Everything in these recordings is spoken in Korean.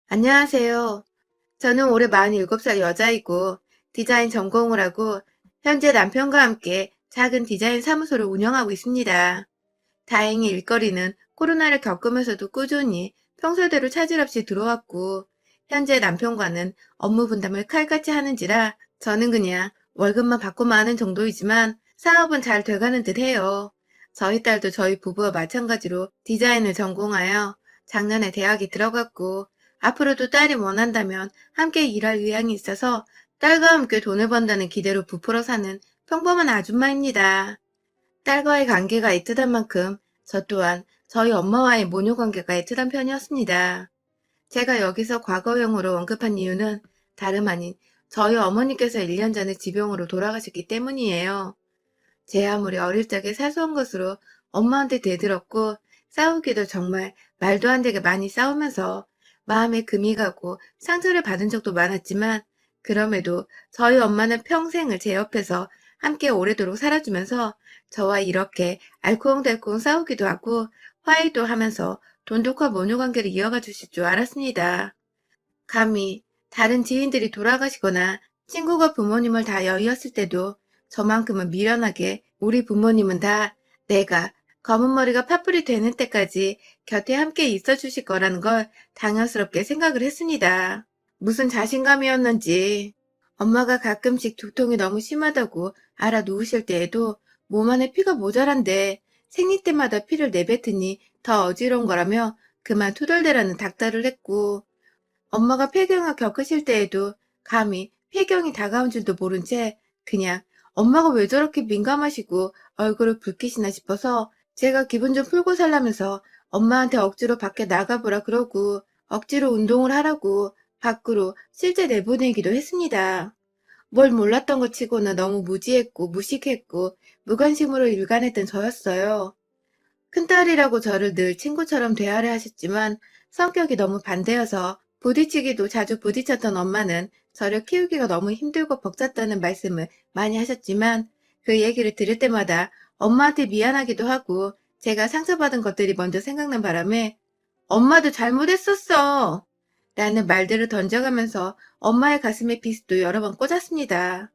안녕하세요. 저는 올해 47살 여자이고 디자인 전공을 하고 현재 남편과 함께 작은 디자인 사무소를 운영하고 있습니다. 다행히 일거리는 코로나를 겪으면서도 꾸준히 평소대로 차질 없이 들어왔고 현재 남편과는 업무 분담을 칼같이 하는지라 저는 그냥 월급만 받고만 하는 정도이지만 사업은 잘 돼가는 듯 해요. 저희 딸도 저희 부부와 마찬가지로 디자인을 전공하여 작년에 대학에 들어갔고 앞으로도 딸이 원한다면 함께 일할 의향이 있어서 딸과 함께 돈을 번다는 기대로 부풀어 사는 평범한 아줌마입니다. 딸과의 관계가 애틋한 만큼 저 또한 저희 엄마와의 모녀 관계가 애틋한 편이었습니다. 제가 여기서 과거형으로 언급한 이유는 다름 아닌 저희 어머니께서 1년 전에 지병으로 돌아가셨기 때문이에요. 제 아무리 어릴 적에 사소한 것으로 엄마한테 대들었고 싸우기도 정말 말도 안 되게 많이 싸우면서 마음에 금이 가고 상처를 받은 적도 많았지만 그럼에도 저희 엄마는 평생을 제 옆에서 함께 오래도록 살아주면서 저와 이렇게 알콩달콩 싸우기도 하고 화해도 하면서 돈독한 모녀 관계를 이어가 주실 줄 알았습니다. 감히 다른 지인들이 돌아가시거나 친구가 부모님을 다 여의었을 때도 저만큼은 미련하게 우리 부모님은 다 내가 검은 머리가 파뿌리 되는 때까지 곁에 함께 있어 주실 거라는 걸 당연스럽게 생각을 했습니다. 무슨 자신감이었는지 엄마가 가끔씩 두통이 너무 심하다고 알아 누우실 때에도 몸 안에 피가 모자란데 생리 때마다 피를 내뱉으니 더 어지러운 거라며 그만 투덜대라는 닥달을 했고 엄마가 폐경을 겪으실 때에도 감히 폐경이 다가온 줄도 모른 채 그냥 엄마가 왜 저렇게 민감하시고 얼굴을 붉히시나 싶어서 제가 기분 좀 풀고 살라면서 엄마한테 억지로 밖에 나가보라 그러고 억지로 운동을 하라고 밖으로 실제 내보내기도 했습니다. 뭘 몰랐던 것 치고는 너무 무지했고 무식했고 무관심으로 일관했던 저였어요. 큰딸이라고 저를 늘 친구처럼 대하려 하셨지만 성격이 너무 반대여서 부딪히기도 자주 부딪혔던 엄마는 저를 키우기가 너무 힘들고 벅찼다는 말씀을 많이 하셨지만 그 얘기를 들을 때마다 엄마한테 미안하기도 하고 제가 상처받은 것들이 먼저 생각난 바람에 엄마도 잘못했었어 라는 말들을 던져가면서 엄마의 가슴에 비스도 여러 번 꽂았습니다.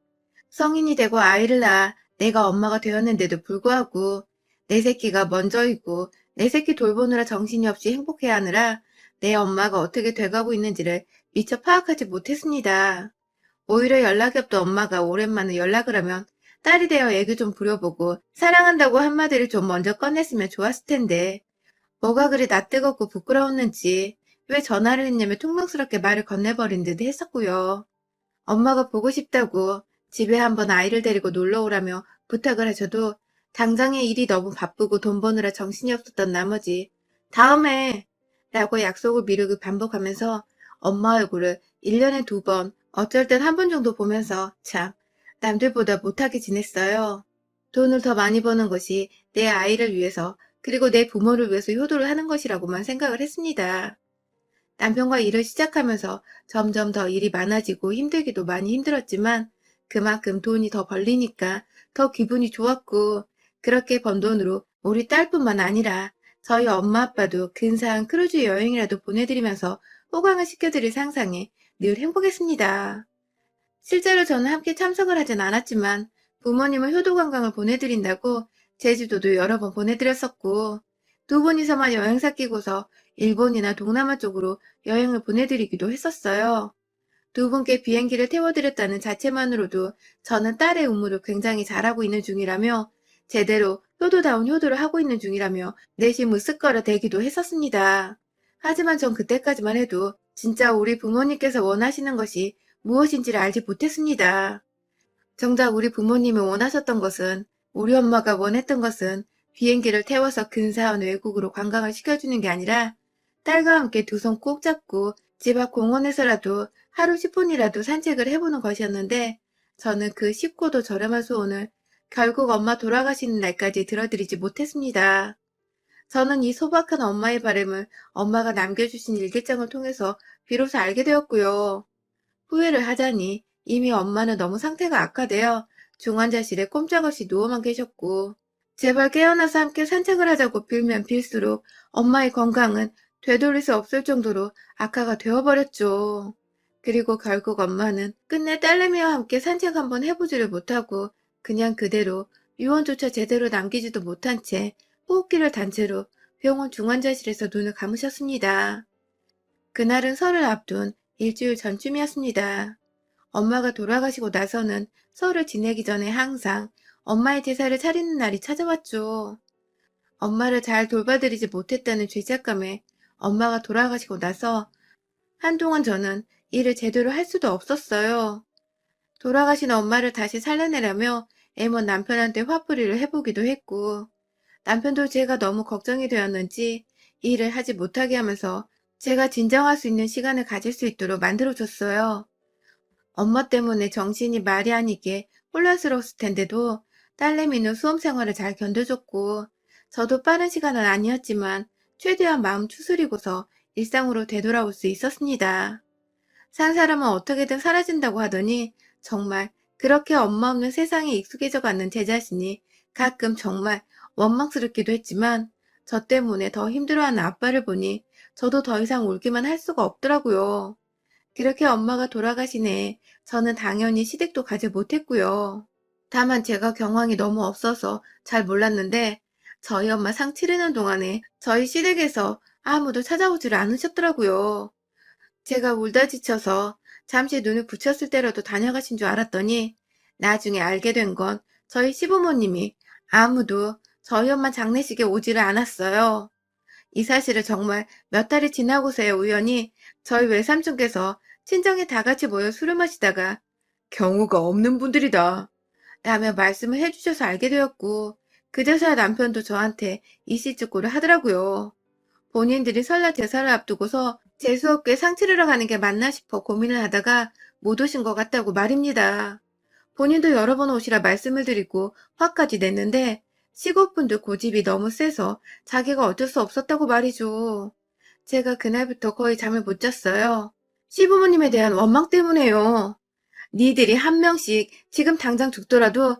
성인이 되고 아이를 낳아 내가 엄마가 되었는데도 불구하고 내 새끼가 먼저이고 내 새끼 돌보느라 정신이 없이 행복해하느라 내 엄마가 어떻게 돼가고 있는지를 미처 파악하지 못했습니다. 오히려 연락이 없던 엄마가 오랜만에 연락을 하면 딸이 되어 애교 좀 부려보고 사랑한다고 한마디를 좀 먼저 꺼냈으면 좋았을 텐데 뭐가 그리 낯뜨겁고 부끄러웠는지 왜 전화를 했냐며 퉁명스럽게 말을 건네버린 듯 했었고요. 엄마가 보고 싶다고 집에 한번 아이를 데리고 놀러 오라며 부탁을 하셔도 당장의 일이 너무 바쁘고 돈 버느라 정신이 없었던 나머지 다음에 라고 약속을 미루고 반복하면서 엄마 얼굴을 1년에 2번, 어쩔 땐 한 번 정도 보면서 참 남들보다 못하게 지냈어요. 돈을 더 많이 버는 것이 내 아이를 위해서 그리고 내 부모를 위해서 효도를 하는 것이라고만 생각을 했습니다. 남편과 일을 시작하면서 점점 더 일이 많아지고 힘들기도 많이 힘들었지만 그만큼 돈이 더 벌리니까 더 기분이 좋았고 그렇게 번 돈으로 우리 딸뿐만 아니라 저희 엄마 아빠도 근사한 크루즈 여행이라도 보내드리면서 호강을 시켜드릴 상상에 늘 행복했습니다. 실제로 저는 함께 참석을 하진 않았지만 부모님은 효도관광을 보내드린다고 제주도도 여러 번 보내드렸었고 두 분이서만 여행사 끼고서 일본이나 동남아 쪽으로 여행을 보내드리기도 했었어요. 두 분께 비행기를 태워드렸다는 자체만으로도 저는 딸의 의무를 굉장히 잘하고 있는 중이라며 제대로 효도다운 효도를 하고 있는 중이라며 내심 으쓱거려 대기도 했었습니다. 하지만 전 그때까지만 해도 진짜 우리 부모님께서 원하시는 것이 무엇인지를 알지 못했습니다. 정작 우리 부모님이 원하셨던 것은 우리 엄마가 원했던 것은 비행기를 태워서 근사한 외국으로 관광을 시켜주는 게 아니라 딸과 함께 두 손 꼭 잡고 집 앞 공원에서라도 하루 10분이라도 산책을 해보는 것이었는데 저는 그 쉽고도 저렴한 소원을 결국 엄마 돌아가시는 날까지 들어드리지 못했습니다. 저는 이 소박한 엄마의 바람을 엄마가 남겨주신 일기장을 통해서 비로소 알게 되었고요. 후회를 하자니 이미 엄마는 너무 상태가 악화되어 중환자실에 꼼짝없이 누워만 계셨고 제발 깨어나서 함께 산책을 하자고 빌면 빌수록 엄마의 건강은 되돌릴 수 없을 정도로 악화가 되어버렸죠. 그리고 결국 엄마는 끝내 딸내미와 함께 산책 한번 해보지를 못하고 그냥 그대로 유언조차 제대로 남기지도 못한 채 호흡기를 단 채로 병원 중환자실에서 눈을 감으셨습니다. 그날은 설을 앞둔 일주일 전쯤이었습니다. 엄마가 돌아가시고 나서는 설을 지내기 전에 항상 엄마의 제사를 차리는 날이 찾아왔죠. 엄마를 잘 돌봐드리지 못했다는 죄책감에 엄마가 돌아가시고 나서 한동안 저는 일을 제대로 할 수도 없었어요. 돌아가신 엄마를 다시 살려내려며 애먼 남편한테 화풀이를 해보기도 했고, 남편도 제가 너무 걱정이 되었는지 일을 하지 못하게 하면서 제가 진정할 수 있는 시간을 가질 수 있도록 만들어줬어요. 엄마 때문에 정신이 말이 아니게 혼란스러웠을 텐데도 딸내미는 수험 생활을 잘 견뎌줬고, 저도 빠른 시간은 아니었지만 최대한 마음 추스리고서 일상으로 되돌아올 수 있었습니다. 산 사람은 어떻게든 사라진다고 하더니 정말 그렇게 엄마 없는 세상에 익숙해져 가는 제 자신이 가끔 정말 원망스럽기도 했지만 저 때문에 더 힘들어하는 아빠를 보니 저도 더 이상 울기만 할 수가 없더라고요. 그렇게 엄마가 돌아가신 해에 저는 당연히 시댁도 가지 못했고요. 다만 제가 경황이 너무 없어서 잘 몰랐는데 저희 엄마 상 치르는 동안에 저희 시댁에서 아무도 찾아오지를 않으셨더라고요. 제가 울다 지쳐서 잠시 눈을 붙였을 때라도 다녀가신 줄 알았더니 나중에 알게 된 건 저희 시부모님이 아무도 저희 엄마 장례식에 오지를 않았어요. 이 사실을 정말 몇 달이 지나고서야 우연히 저희 외삼촌께서 친정에 다 같이 모여 술을 마시다가 경우가 없는 분들이다 라며 말씀을 해주셔서 알게 되었고 그제서야 남편도 저한테 이씨쭈꾸를 하더라고요. 본인들이 설날 제사를 앞두고서 재수없게 상 치르러 가는 게 맞나 싶어 고민을 하다가 못 오신 것 같다고 말입니다. 본인도 여러 번 오시라 말씀을 드리고 화까지 냈는데 시골분들 고집이 너무 세서 자기가 어쩔 수 없었다고 말이죠. 제가 그날부터 거의 잠을 못 잤어요. 시부모님에 대한 원망 때문에요. 니들이 한 명씩 지금 당장 죽더라도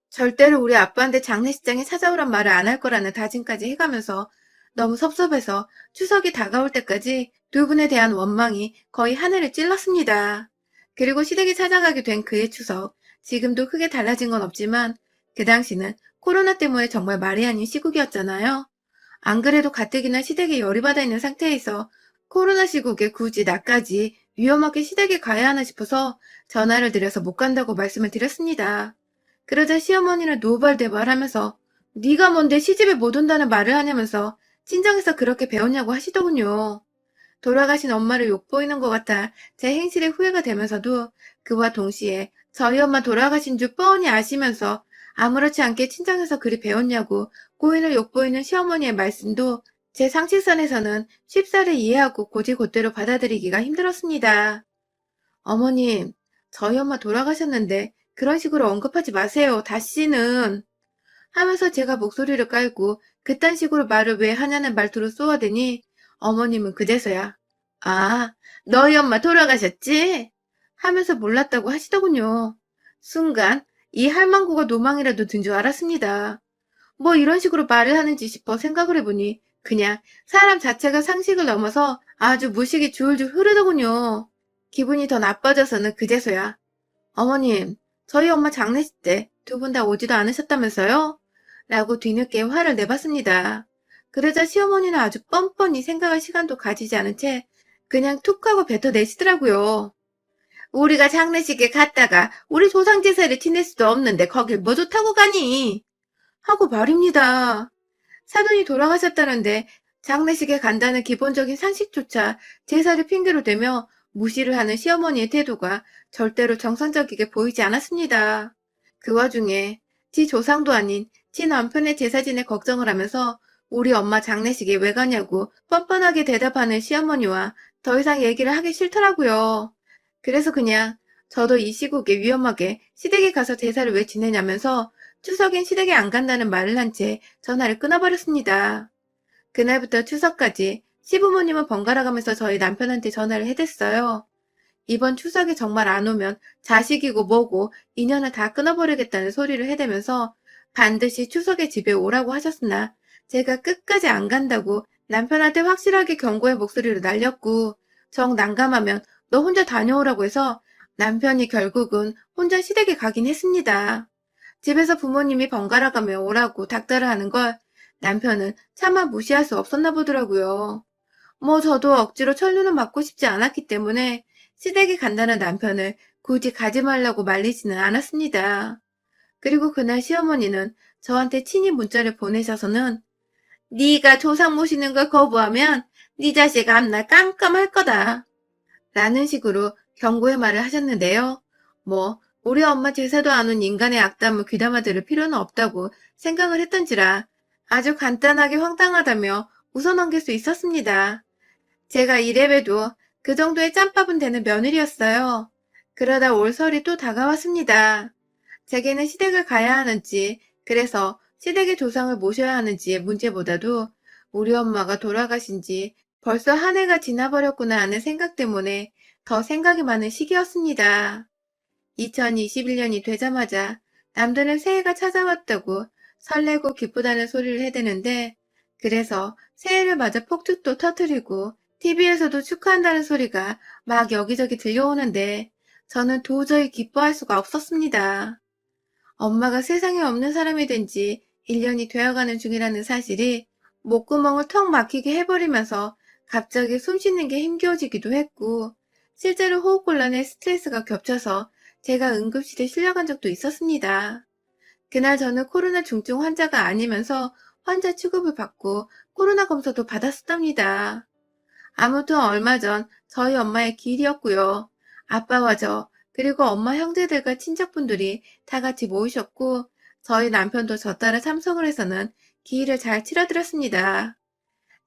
절대로 우리 아빠한테 장례식장에 찾아오란 말을 안 할 거라는 다짐까지 해가면서 너무 섭섭해서 추석이 다가올 때까지 두 분에 대한 원망이 거의 하늘을 찔렀습니다. 그리고 시댁에 찾아가게 된 그해 추석, 지금도 크게 달라진 건 없지만 그 당시는 코로나 때문에 정말 말이 아닌 시국이었잖아요. 안 그래도 가뜩이나 시댁에 열이 받아 있는 상태에서 코로나 시국에 굳이 나까지 위험하게 시댁에 가야 하나 싶어서 전화를 드려서 못 간다고 말씀을 드렸습니다. 그러자 시어머니는 노발대발하면서 네가 뭔데 시집에 못 온다는 말을 하냐면서 친정에서 그렇게 배웠냐고 하시더군요. 돌아가신 엄마를 욕보이는 것 같아 제 행실에 후회가 되면서도 그와 동시에 저희 엄마 돌아가신 줄 뻔히 아시면서 아무렇지 않게 친정에서 그리 배웠냐고 고인을 욕보이는 시어머니의 말씀도 제 상식선에서는 쉽사리 이해하고 곧이곧대로 받아들이기가 힘들었습니다. 어머님, 저희 엄마 돌아가셨는데 그런 식으로 언급하지 마세요. 다시는. 하면서 제가 목소리를 깔고 그딴 식으로 말을 왜 하냐는 말투로 쏘아대니 어머님은 그제서야 아, 너희 엄마 돌아가셨지? 하면서 몰랐다고 하시더군요. 순간 이 할망구가 노망이라도 든 줄 알았습니다. 뭐 이런 식으로 말을 하는지 싶어 생각을 해보니 그냥 사람 자체가 상식을 넘어서 아주 무식이 줄줄 흐르더군요. 기분이 더 나빠져서는 그제서야 어머님, 저희 엄마 장례식 때 두 분 다 오지도 않으셨다면서요? 라고 뒤늦게 화를 내봤습니다. 그러자 시어머니는 아주 뻔뻔히 생각할 시간도 가지지 않은 채 그냥 툭 하고 뱉어내시더라고요. 우리가 장례식에 갔다가 우리 조상 제사를 지낼 수도 없는데 거길 뭐 좋다고 가니? 하고 말입니다. 사돈이 돌아가셨다는데 장례식에 간다는 기본적인 상식조차 제사를 핑계로 대며 무시를 하는 시어머니의 태도가 절대로 정상적이게 보이지 않았습니다. 그 와중에 지 조상도 아닌 지 남편의 제사진에 걱정을 하면서 우리 엄마 장례식에 왜 가냐고 뻔뻔하게 대답하는 시어머니와 더 이상 얘기를 하기 싫더라고요. 그래서 그냥 저도 이 시국에 위험하게 시댁에 가서 제사를 왜 지내냐면서 추석엔 시댁에 안 간다는 말을 한 채 전화를 끊어버렸습니다. 그날부터 추석까지 시부모님은 번갈아 가면서 저희 남편한테 전화를 해댔어요. 이번 추석에 정말 안 오면 자식이고 뭐고 인연을 다 끊어버리겠다는 소리를 해대면서 반드시 추석에 집에 오라고 하셨으나 제가 끝까지 안 간다고 남편한테 확실하게 경고의 목소리로 날렸고 정 난감하면 너 혼자 다녀오라고 해서 남편이 결국은 혼자 시댁에 가긴 했습니다. 집에서 부모님이 번갈아 가며 오라고 닥달을 하는 걸 남편은 차마 무시할 수 없었나 보더라고요. 뭐 저도 억지로 천류는 맞고 싶지 않았기 때문에 시댁에 간다는 남편을 굳이 가지 말라고 말리지는 않았습니다. 그리고 그날 시어머니는 저한테 친히 문자를 보내셔서는 네가 조상 모시는 걸 거부하면 네 자식 앞날 깜깜할 거다 라는 식으로 경고의 말을 하셨는데요. 뭐 우리 엄마 제사도 안 온 인간의 악담을 귀담아 들을 필요는 없다고 생각을 했던지라 아주 간단하게 황당하다며 웃어넘길 수 있었습니다. 제가 이래봬도 그 정도의 짬밥은 되는 며느리였어요. 그러다 올 설이 또 다가왔습니다. 제게는 시댁을 가야 하는지, 그래서 시댁의 조상을 모셔야 하는지의 문제보다도 우리 엄마가 돌아가신 지 벌써 한 해가 지나버렸구나 하는 생각 때문에 더 생각이 많은 시기였습니다. 2021년이 되자마자 남들은 새해가 찾아왔다고 설레고 기쁘다는 소리를 해대는데, 그래서 새해를 맞아 폭죽도 터뜨리고 TV에서도 축하한다는 소리가 막 여기저기 들려오는데 저는 도저히 기뻐할 수가 없었습니다. 엄마가 세상에 없는 사람이 된 지 1년이 되어가는 중이라는 사실이 목구멍을 턱 막히게 해버리면서 갑자기 숨 쉬는 게 힘겨워지기도 했고, 실제로 호흡곤란에 스트레스가 겹쳐서 제가 응급실에 실려간 적도 있었습니다. 그날 저는 코로나 중증 환자가 아니면서 환자 취급을 받고 코로나 검사도 받았었답니다. 아무튼 얼마 전 저희 엄마의 기일이었고요. 아빠와 저, 그리고 엄마 형제들과 친척분들이 다 같이 모이셨고, 저희 남편도 저 따라 참석을 해서는 기일을 잘 치러드렸습니다.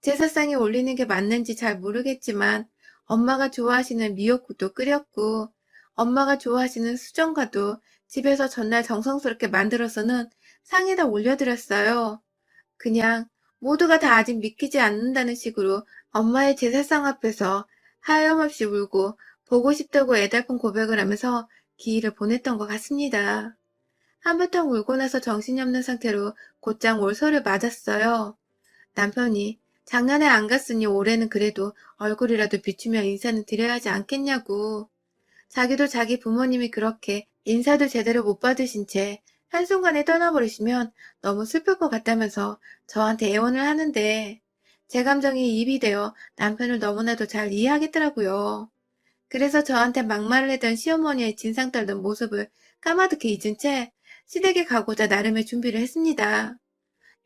제사상에 올리는 게 맞는지 잘 모르겠지만, 엄마가 좋아하시는 미역국도 끓였고, 엄마가 좋아하시는 수정과도 집에서 전날 정성스럽게 만들어서는 상에다 올려드렸어요. 그냥 모두가 다 아직 믿기지 않는다는 식으로 엄마의 제사상 앞에서 하염없이 울고 보고 싶다고 애달픈 고백을 하면서 기일을 보냈던 것 같습니다. 한바탕 울고 나서 정신이 없는 상태로 곧장 올서를 맞았어요. 남편이 작년에 안 갔으니 올해는 그래도 얼굴이라도 비추며 인사는 드려야 하지 않겠냐고. 자기도 자기 부모님이 그렇게 인사도 제대로 못 받으신 채 한순간에 떠나버리시면 너무 슬플 것 같다면서 저한테 애원을 하는데 제 감정이 입이 되어 남편을 너무나도 잘 이해하겠더라고요. 그래서 저한테 막말을 했던 시어머니의 진상 떨던 모습을 까마득히 잊은 채 시댁에 가고자 나름의 준비를 했습니다.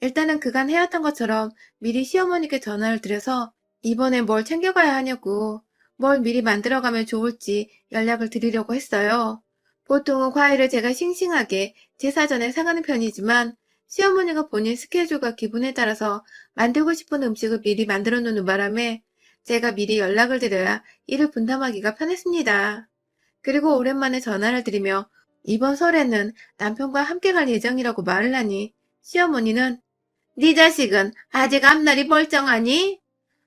일단은 그간 해왔던 것처럼 미리 시어머니께 전화를 드려서 이번에 뭘 챙겨가야 하냐고, 뭘 미리 만들어가면 좋을지 연락을 드리려고 했어요. 보통은 과일을 제가 싱싱하게 제사 전에 사가는 편이지만 시어머니가 본인 스케줄과 기분에 따라서 만들고 싶은 음식을 미리 만들어 놓는 바람에 제가 미리 연락을 드려야 일을 분담하기가 편했습니다. 그리고 오랜만에 전화를 드리며 이번 설에는 남편과 함께 갈 예정이라고 말을 하니 시어머니는 네 자식은 아직 앞날이 멀쩡하니?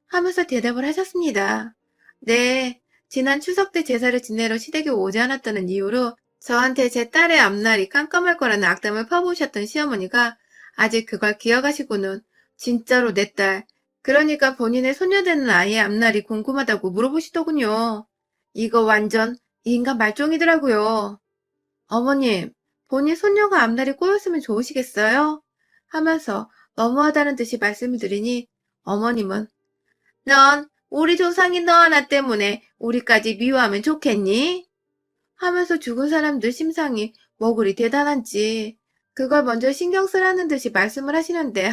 하면서 대답을 하셨습니다. 네, 지난 추석 때 제사를 지내러 시댁에 오지 않았다는 이유로 저한테 제 딸의 앞날이 깜깜할 거라는 악담을 퍼부으셨던 시어머니가 아직 그걸 기억하시고는 진짜로 내 딸, 그러니까 본인의 소녀되는 아이의 앞날이 궁금하다고 물어보시더군요. 이거 완전 인간 말종이더라고요. 어머님, 본인 손녀가 앞날이 꼬였으면 좋으시겠어요? 하면서 너무하다는 듯이 말씀을 드리니 어머님은 넌 우리 조상이 너 하나 때문에 우리까지 미워하면 좋겠니? 하면서 죽은 사람들 심상이 뭐 그리 대단한지 그걸 먼저 신경 쓰라는 듯이 말씀을 하시는데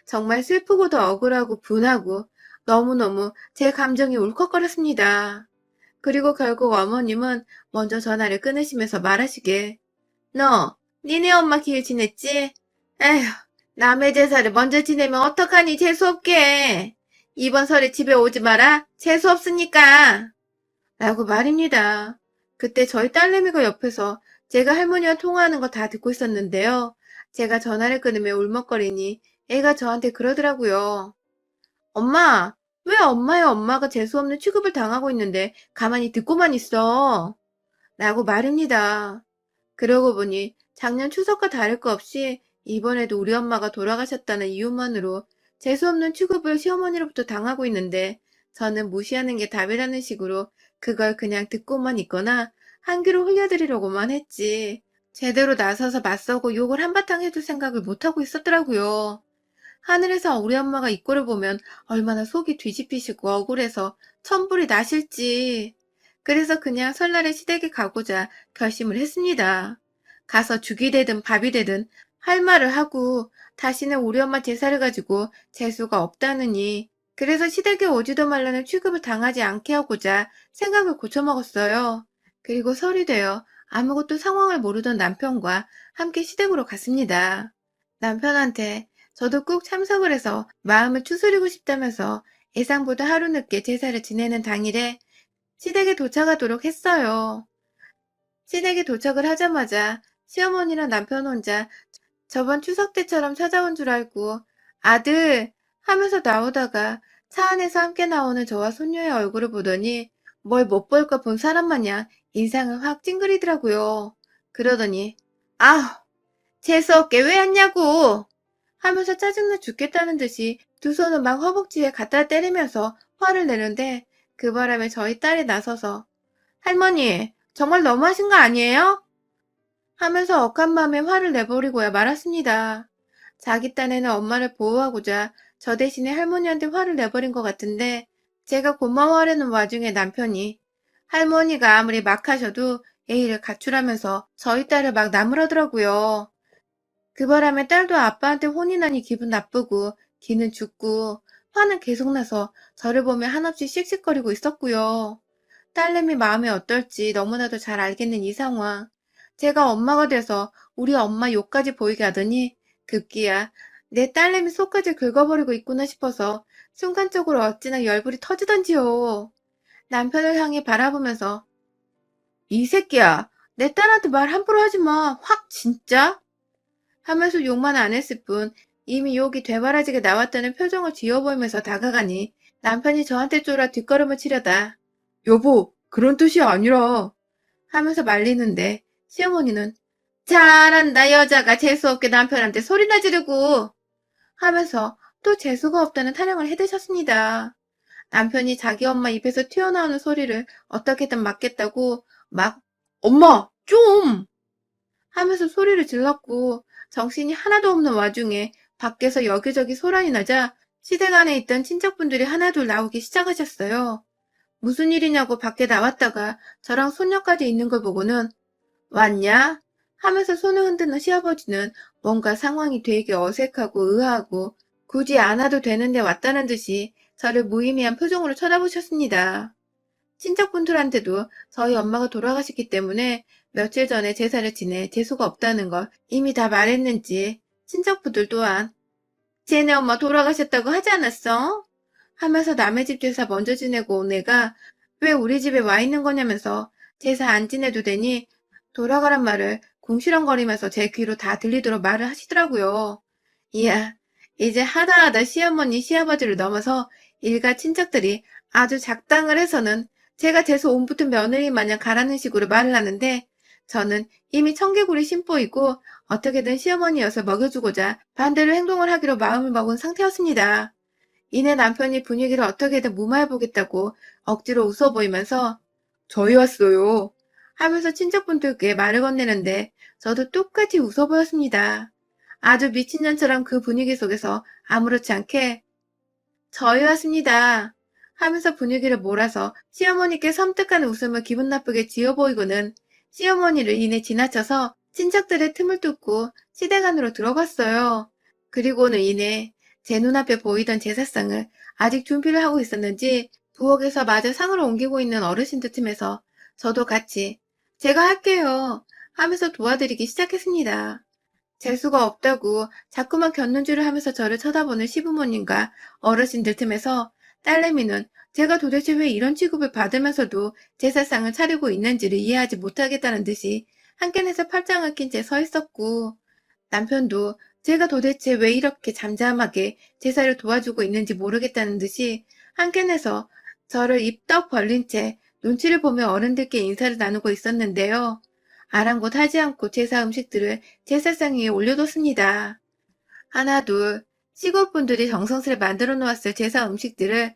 정말 슬프고도 억울하고 분하고 너무너무 제 감정이 울컥거렸습니다. 그리고 결국 어머님은 먼저 전화를 끊으시면서 말하시길 너 니네 엄마 기일 지냈지? 에휴 남의 제사를 먼저 지내면 어떡하니 재수없게. 이번 설에 집에 오지 마라. 재수없으니까. 라고 말입니다. 그때 저희 딸내미가 옆에서 제가 할머니와 통화하는 거 다 듣고 있었는데요. 제가 전화를 끊으며 울먹거리니 애가 저한테 그러더라고요. 엄마, 왜 엄마의 엄마가 재수없는 취급을 당하고 있는데 가만히 듣고만 있어? 라고 말입니다. 그러고 보니 작년 추석과 다를 거 없이 이번에도 우리 엄마가 돌아가셨다는 이유만으로 재수없는 취급을 시어머니로부터 당하고 있는데 저는 무시하는 게 답이라는 식으로 그걸 그냥 듣고만 있거나 한 귀로 흘려드리려고만 했지. 제대로 나서서 맞서고 욕을 한바탕 해줄 생각을 못하고 있었더라고요. 하늘에서 우리 엄마가 이 꼴을 보면 얼마나 속이 뒤집히시고 억울해서 천불이 나실지. 그래서 그냥 설날에 시댁에 가고자 결심을 했습니다. 가서 죽이 되든 밥이 되든 할 말을 하고 다시는 우리 엄마 제사를 가지고 재수가 없다느니 그래서 시댁에 오지도 말라는 취급을 당하지 않게 하고자 생각을 고쳐먹었어요. 그리고 설이 되어 아무것도 상황을 모르던 남편과 함께 시댁으로 갔습니다. 남편한테 저도 꼭 참석을 해서 마음을 추스리고 싶다면서 예상보다 하루 늦게 제사를 지내는 당일에 시댁에 도착하도록 했어요. 시댁에 도착을 하자마자 시어머니랑 남편 혼자 저번 추석 때처럼 찾아온 줄 알고 아들 하면서 나오다가 차 안에서 함께 나오는 저와 손녀의 얼굴을 보더니 뭘 못 볼 거 본 사람 마냥 인상을 확 찡그리더라고요. 그러더니 아우 재수없게 왜 왔냐고 하면서 짜증나 죽겠다는 듯이 두 손을 막 허벅지에 갖다 때리면서 화를 내는데 그 바람에 저희 딸이 나서서 할머니 정말 너무하신 거 아니에요? 하면서 억한 마음에 화를 내버리고야 말았습니다. 자기 딴에는 엄마를 보호하고자 저 대신에 할머니한테 화를 내버린 것 같은데 제가 고마워하려는 와중에 남편이 할머니가 아무리 막 하셔도 예의를 갖추라면서 저희 딸을 막 나무라더라고요. 그 바람에 딸도 아빠한테 혼이 나니 기분 나쁘고 기는 죽고 화는 계속 나서 저를 보며 한없이 씩씩거리고 있었고요. 딸내미 마음이 어떨지 너무나도 잘 알겠는 이 상황. 제가 엄마가 돼서 우리 엄마 욕까지 보이게 하더니 급기야 내 딸내미 속까지 긁어버리고 있구나 싶어서 순간적으로 어찌나 열불이 터지던지요. 남편을 향해 바라보면서 이 새끼야 내 딸한테 말 함부로 하지 마. 확 진짜? 하면서 욕만 안 했을 뿐 이미 욕이 되바라지게 나왔다는 표정을 지어 보이면서 다가가니 남편이 저한테 쫄아 뒷걸음을 치려다 여보 그런 뜻이 아니라 하면서 말리는데 시어머니는 잘한다 여자가 재수없게 남편한테 소리나 지르고 하면서 또 재수가 없다는 타령을 해대셨습니다. 남편이 자기 엄마 입에서 튀어나오는 소리를 어떻게든 막겠다고 막 엄마 좀 하면서 소리를 질렀고 정신이 하나도 없는 와중에 밖에서 여기저기 소란이 나자 시댁 안에 있던 친척분들이 하나둘 나오기 시작하셨어요. 무슨 일이냐고 밖에 나왔다가 저랑 손녀까지 있는 걸 보고는 왔냐? 하면서 손을 흔드는 시아버지는 뭔가 상황이 되게 어색하고 의아하고 굳이 안 와도 되는데 왔다는 듯이 저를 무의미한 표정으로 쳐다보셨습니다. 친척분들한테도 저희 엄마가 돌아가셨기 때문에 며칠 전에 제사를 지내 재수가 없다는 걸 이미 다 말했는지 친척분들 또한 쟤네 엄마 돌아가셨다고 하지 않았어? 하면서 남의 집 제사 먼저 지내고 온 애가 왜 우리 집에 와 있는 거냐면서 제사 안 지내도 되니 돌아가란 말을 궁시렁거리면서 제 귀로 다 들리도록 말을 하시더라고요. 이야, 이제 하다하다 시어머니, 시아버지를 넘어서 일가 친척들이 아주 작당을 해서는 제가 재수 온 붙은 며느리 마냥 가라는 식으로 말을 하는데 저는 이미 청개구리 심보이고 어떻게든 시어머니여서 먹여주고자 반대로 행동을 하기로 마음을 먹은 상태였습니다. 이내 남편이 분위기를 어떻게든 무마해보겠다고 억지로 웃어 보이면서 저희 왔어요 하면서 친척분들께 말을 건네는데 저도 똑같이 웃어 보였습니다. 아주 미친년처럼 그 분위기 속에서 아무렇지 않게 저희 왔습니다 하면서 분위기를 몰아서 시어머니께 섬뜩한 웃음을 기분 나쁘게 지어 보이고는 시어머니를 이내 지나쳐서 친척들의 틈을 뚫고 시댁 안으로 들어갔어요. 그리고는 이내 제 눈앞에 보이던 제사상을 아직 준비를 하고 있었는지 부엌에서 마저 상을 옮기고 있는 어르신들 틈에서 저도 같이 제가 할게요 하면서 도와드리기 시작했습니다. 재수가 없다고 자꾸만 곁눈질을 하면서 저를 쳐다보는 시부모님과 어르신들 틈에서 딸내미는 제가 도대체 왜 이런 취급을 받으면서도 제사상을 차리고 있는지를 이해하지 못하겠다는 듯이 한켠에서 팔짱을 낀 채 서 있었고 남편도 제가 도대체 왜 이렇게 잠잠하게 제사를 도와주고 있는지 모르겠다는 듯이 한켠에서 저를 입떡 벌린 채 눈치를 보며 어른들께 인사를 나누고 있었는데요. 아랑곳하지 않고 제사 음식들을 제사상 위에 올려뒀습니다. 하나 둘 시골 분들이 정성스레 만들어 놓았을 제사 음식들을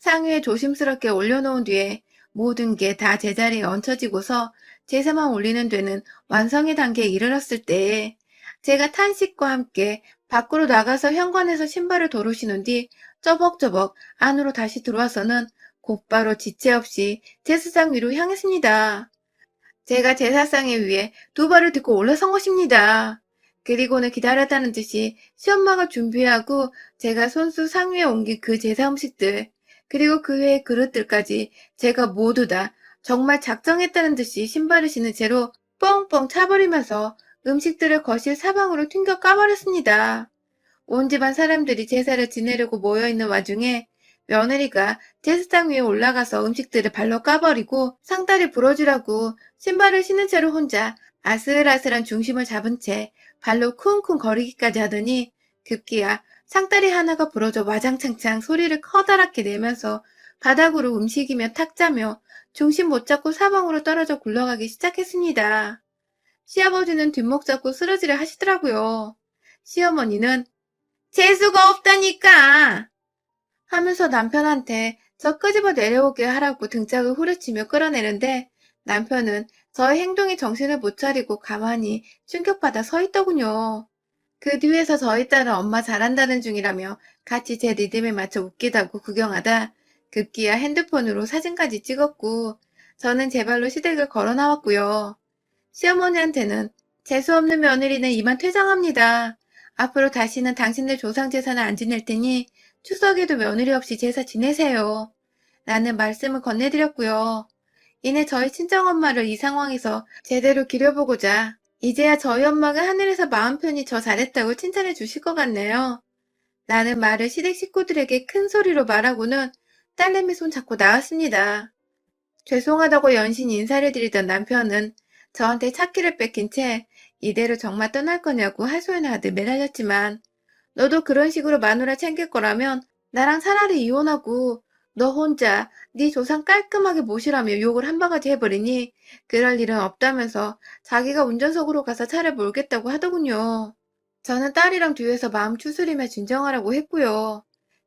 상위에 조심스럽게 올려놓은 뒤에 모든 게 다 제자리에 얹혀지고서 제사만 올리는 데는 완성의 단계에 이르렀을 때에 제가 탄식과 함께 밖으로 나가서 현관에서 신발을 도로 신은 뒤쩌벅쩌벅 안으로 다시 들어와서는 곧바로 지체 없이 제사장 위로 향했습니다. 제가 제사상에 위에 두 발을 딛고 올라선 것입니다. 그리고는 기다렸다는 듯이 시엄마가 준비하고 제가 손수 상위에 옮긴 그 제사 음식들, 그리고 그 외의 그릇들까지 제가 모두 다 정말 작정했다는 듯이 신발을 신은 채로 뻥뻥 차버리면서 음식들을 거실 사방으로 튕겨 까버렸습니다. 온 집안 사람들이 제사를 지내려고 모여있는 와중에 며느리가 제사장 위에 올라가서 음식들을 발로 까버리고 상다리 부러지라고 신발을 신은 채로 혼자 아슬아슬한 중심을 잡은 채 발로 쿵쿵 거리기까지 하더니 급기야 상다리 하나가 부러져 와장창창 소리를 커다랗게 내면서 바닥으로 움직이며 탁자며 중심 못 잡고 사방으로 떨어져 굴러가기 시작했습니다. 시아버지는 뒷목 잡고 쓰러지를 하시더라고요. 시어머니는 재수가 없다니까! 하면서 남편한테 저 끄집어 내려오게 하라고 등짝을 후려치며 끌어내는데 남편은 저의 행동에 정신을 못 차리고 가만히 충격받아 서 있더군요. 그 뒤에서 저희 딸은 엄마 잘한다는 중이라며 같이 제 리듬에 맞춰 웃기다고 구경하다 급기야 핸드폰으로 사진까지 찍었고 저는 제 발로 시댁을 걸어 나왔고요. 시어머니한테는 재수없는 며느리는 이만 퇴장합니다. 앞으로 다시는 당신들 조상 제사는 안 지낼 테니 추석에도 며느리 없이 제사 지내세요. 라는 말씀을 건네드렸고요. 이내 저희 친정엄마를 이 상황에서 제대로 기려보고자 이제야 저희 엄마가 하늘에서 마음 편히 저 잘했다고 칭찬해 주실 것 같네요. 라는 말을 시댁 식구들에게 큰 소리로 말하고는 딸내미 손 잡고 나왔습니다. 죄송하다고 연신 인사를 드리던 남편은 저한테 차키를 뺏긴 채 이대로 정말 떠날 거냐고 하소연하듯 매달렸지만 너도 그런 식으로 마누라 챙길 거라면 나랑 차라리 이혼하고 너 혼자 네 조상 깔끔하게 모시라며 욕을 한 바가지 해버리니 그럴 일은 없다면서 자기가 운전석으로 가서 차를 몰겠다고 하더군요. 저는 딸이랑 뒤에서 마음 추스리며 진정하라고 했고요.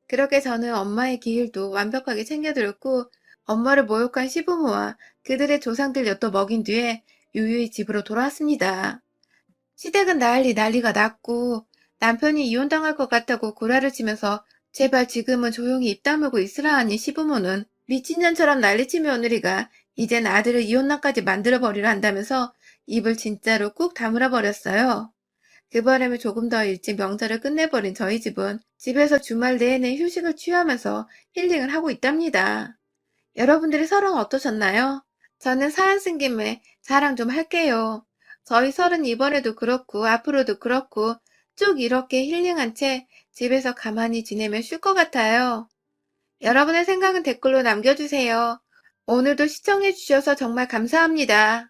그렇게 저는 엄마의 기일도 완벽하게 챙겨드렸고 엄마를 모욕한 시부모와 그들의 조상들 엿도 먹인 뒤에 유유히 집으로 돌아왔습니다. 시댁은 난리가 났고 남편이 이혼당할 것 같다고 구라를 치면서 제발 지금은 조용히 입 다물고 있으라 하니 시부모는 미친년처럼 난리친 며느리가 이젠 아들을 이혼남까지 만들어버리려 한다면서 입을 진짜로 꾹 다물어 버렸어요. 그 바람에 조금 더 일찍 명절을 끝내버린 저희 집은 집에서 주말 내내 휴식을 취하면서 힐링을 하고 있답니다. 여러분들의 설은 어떠셨나요? 저는 사연 쓴 김에 자랑 좀 할게요. 저희 설은 이번에도 그렇고 앞으로도 그렇고 쭉 이렇게 힐링한 채 집에서 가만히 지내면 쉴 것 같아요. 여러분의 생각은 댓글로 남겨주세요. 오늘도 시청해주셔서 정말 감사합니다.